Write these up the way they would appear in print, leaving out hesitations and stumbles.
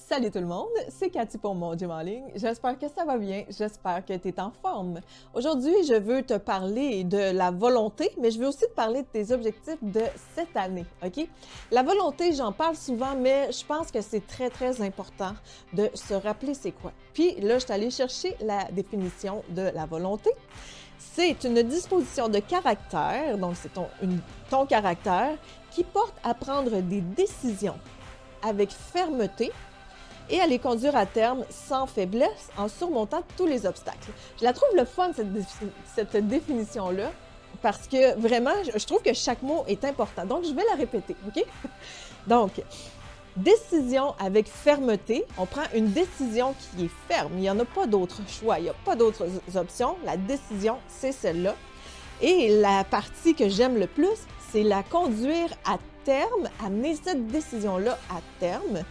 Salut tout le monde, c'est Cathy pour Mon Gym en ligne. J'espère que ça va bien, j'espère que tu es en forme. Aujourd'hui, je veux te parler de la volonté, mais je veux aussi te parler de tes objectifs de cette année, OK? La volonté, j'en parle souvent, mais je pense que c'est très important de se rappeler c'est quoi. Puis là, je suis allée chercher la définition de la volonté. C'est une disposition de caractère, donc c'est ton caractère, qui porte à prendre des décisions avec fermeté et à les conduire à terme sans faiblesse en surmontant tous les obstacles. Je la trouve le fun, cette définition-là, parce que vraiment, je trouve que chaque mot est important. Donc, je vais la répéter, OK? Donc, décision avec fermeté. On prend une décision qui est ferme. Il n'y en a pas d'autre choix. Il n'y a pas d'autres options. La décision, c'est celle-là. Et la partie que j'aime le plus, c'est la conduire à terme, amener cette décision-là à terme,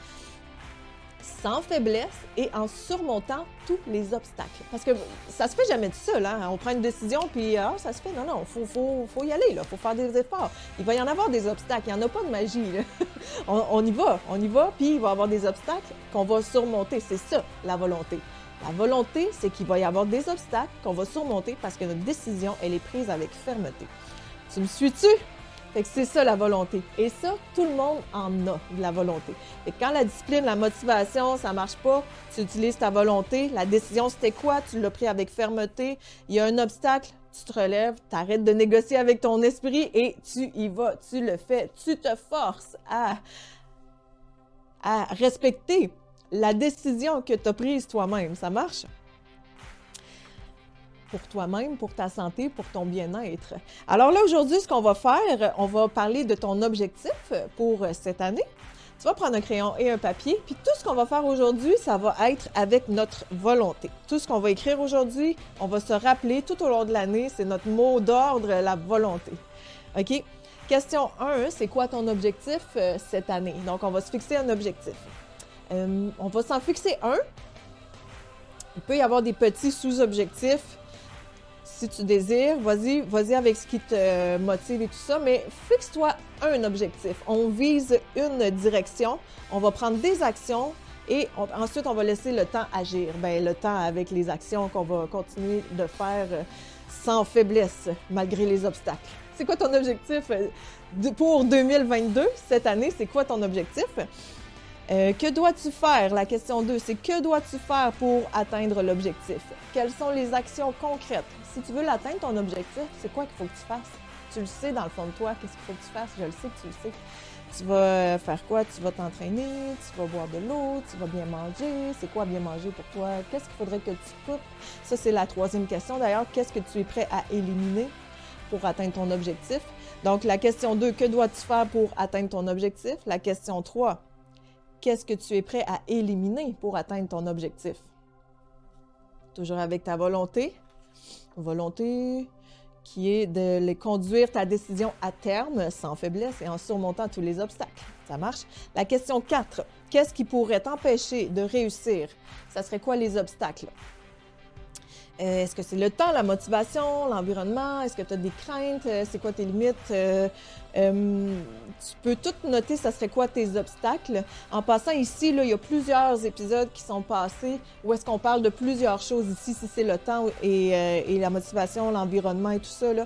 sans faiblesse et en surmontant tous les obstacles. Parce que ça se fait jamais tout seul, hein? On prend une décision, puis ça se fait. Non, faut y aller, il faut faire des efforts. Il va y en avoir des obstacles, il n'y en a pas de magie, là. on y va, puis il va y avoir des obstacles qu'on va surmonter. C'est ça, la volonté. La volonté, c'est qu'il va y avoir des obstacles qu'on va surmonter parce que notre décision, elle est prise avec fermeté. Tu me suis-tu? Fait que c'est ça la volonté. Et ça, tout le monde en a de la volonté. Et quand la discipline, la motivation, ça marche pas, tu utilises ta volonté. La décision, c'était quoi? Tu l'as pris avec fermeté. Il y a un obstacle, tu te relèves, tu arrêtes de négocier avec ton esprit et tu y vas, tu le fais. Tu te forces à respecter la décision que tu as prise toi-même. Ça marche? Pour toi-même, pour ta santé, pour ton bien-être. Alors là, aujourd'hui, ce qu'on va faire, on va parler de ton objectif pour cette année. Tu vas prendre un crayon et un papier, puis tout ce qu'on va faire aujourd'hui, ça va être avec notre volonté. Tout ce qu'on va écrire aujourd'hui, on va se rappeler tout au long de l'année, c'est notre mot d'ordre, la volonté. OK? Question 1, c'est quoi ton objectif cette année? Donc, on va se fixer un objectif. On va s'en fixer un. Il peut y avoir des petits sous-objectifs. Si tu désires, vas-y avec ce qui te motive et tout ça, mais fixe-toi un objectif. On vise une direction, on va prendre des actions et ensuite on va laisser le temps agir. Bien, le temps avec les actions qu'on va continuer de faire sans faiblesse, malgré les obstacles. C'est quoi ton objectif pour 2022, cette année? C'est quoi ton objectif? Que dois-tu faire? La question 2, c'est que dois-tu faire pour atteindre l'objectif? Quelles sont les actions concrètes? Si tu veux l'atteindre, ton objectif, c'est quoi qu'il faut que tu fasses? Tu le sais dans le fond de toi, qu'est-ce qu'il faut que tu fasses? Je le sais que tu le sais. Tu vas faire quoi? Tu vas t'entraîner, tu vas boire de l'eau, tu vas bien manger. C'est quoi bien manger pour toi? Qu'est-ce qu'il faudrait que tu coupes? Ça, c'est la troisième question. D'ailleurs, qu'est-ce que tu es prêt à éliminer pour atteindre ton objectif? Donc, la question 2, que dois-tu faire pour atteindre ton objectif? La question 3, qu'est-ce que tu es prêt à éliminer pour atteindre ton objectif? Toujours avec ta volonté. Volonté qui est de les conduire ta décision à terme sans faiblesse et en surmontant tous les obstacles. Ça marche? La question 4. Qu'est-ce qui pourrait t'empêcher de réussir? Ça serait quoi les obstacles? Est-ce que c'est le temps, la motivation, l'environnement? Est-ce que tu as des craintes? C'est quoi tes limites? Tu peux tout noter, ça serait quoi tes obstacles. En passant ici, là, il y a plusieurs épisodes qui sont passés où est-ce qu'on parle de plusieurs choses ici, si c'est le temps et la motivation, l'environnement et tout ça. Là.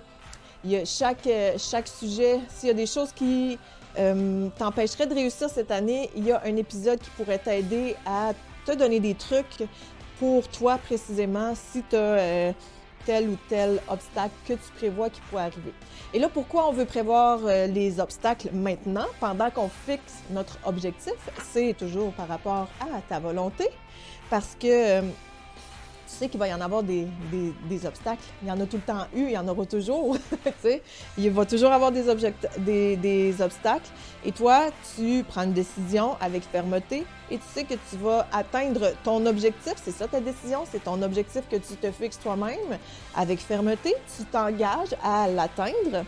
Il y a chaque sujet, s'il y a des choses qui t'empêcheraient de réussir cette année, il y a un épisode qui pourrait t'aider à te donner des trucs pour toi précisément si tu as tel ou tel obstacle que tu prévois qui pourrait arriver. Et là, pourquoi on veut prévoir les obstacles maintenant, pendant qu'on fixe notre objectif? C'est toujours par rapport à ta volonté, parce que tu sais qu'il va y en avoir des obstacles. Il y en a tout le temps eu, il y en aura toujours. Tu sais, il va toujours avoir des obstacles. Et toi, tu prends une décision avec fermeté et tu sais que tu vas atteindre ton objectif. C'est ça ta décision, c'est ton objectif que tu te fixes toi-même avec fermeté. Tu t'engages à l'atteindre.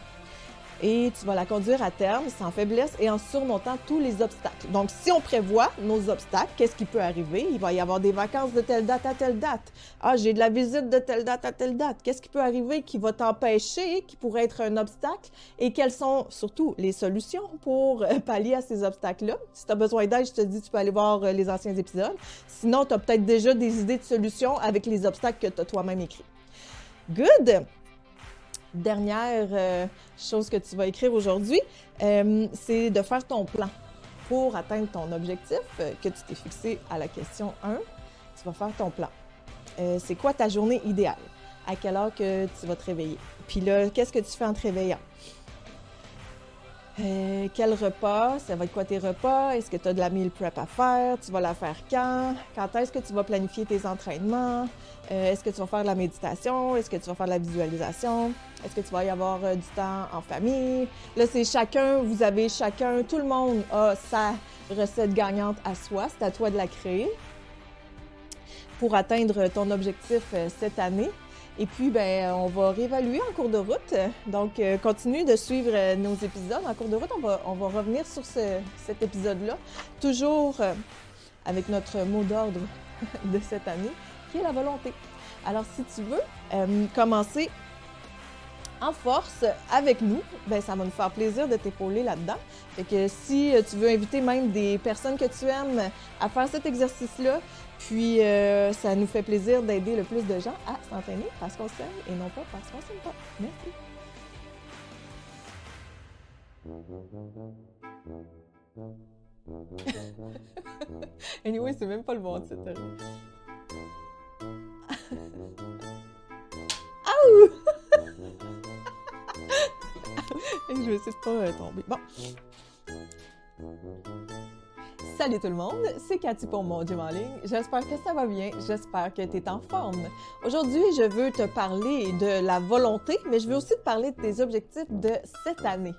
et tu vas la conduire à terme sans faiblesse et en surmontant tous les obstacles. Donc, si on prévoit nos obstacles, qu'est-ce qui peut arriver? Il va y avoir des vacances de telle date à telle date. Ah, j'ai de la visite de telle date à telle date. Qu'est-ce qui peut arriver qui va t'empêcher, qui pourrait être un obstacle? Et quelles sont surtout les solutions pour pallier à ces obstacles-là? Si tu as besoin d'aide, je te dis, tu peux aller voir les anciens épisodes. Sinon, tu as peut-être déjà des idées de solutions avec les obstacles que tu as toi-même écrits. Good! Dernière chose que tu vas écrire aujourd'hui, c'est de faire ton plan pour atteindre ton objectif que tu t'es fixé à la question 1. Tu vas faire ton plan. C'est quoi ta journée idéale? À quelle heure que tu vas te réveiller? Puis là, qu'est-ce que tu fais en te réveillant? Quel repas? Ça va être quoi tes repas? Est-ce que tu as de la meal prep à faire? Tu vas la faire quand? Quand est-ce que tu vas planifier tes entraînements? Est-ce que tu vas faire de la méditation? Est-ce que tu vas faire de la visualisation? Est-ce que tu vas y avoir du temps en famille? Là, c'est chacun, vous avez chacun, tout le monde a sa recette gagnante à soi. C'est à toi de la créer pour atteindre ton objectif cette année. Et puis, ben, on va réévaluer en cours de route. Donc, continue de suivre nos épisodes. En cours de route, on va revenir sur cet épisode-là, toujours avec notre mot d'ordre de cette année, qui est la volonté. Alors, si tu veux commencer en force avec nous, ben ça va nous faire plaisir de t'épauler là-dedans. Fait que si tu veux inviter même des personnes que tu aimes à faire cet exercice-là, puis ça nous fait plaisir d'aider le plus de gens à s'entraîner parce qu'on s'aime et non pas parce qu'on s'aime pas. Merci. Anyway, c'est même pas le bon titre. Aouh! Je vais essayer de pas tomber. Bon. Salut tout le monde, c'est Cathy pour mon gym en ligne. J'espère que ça va bien, j'espère que tu es en forme. Aujourd'hui, je veux te parler de la volonté, mais je veux aussi te parler de tes objectifs de cette année.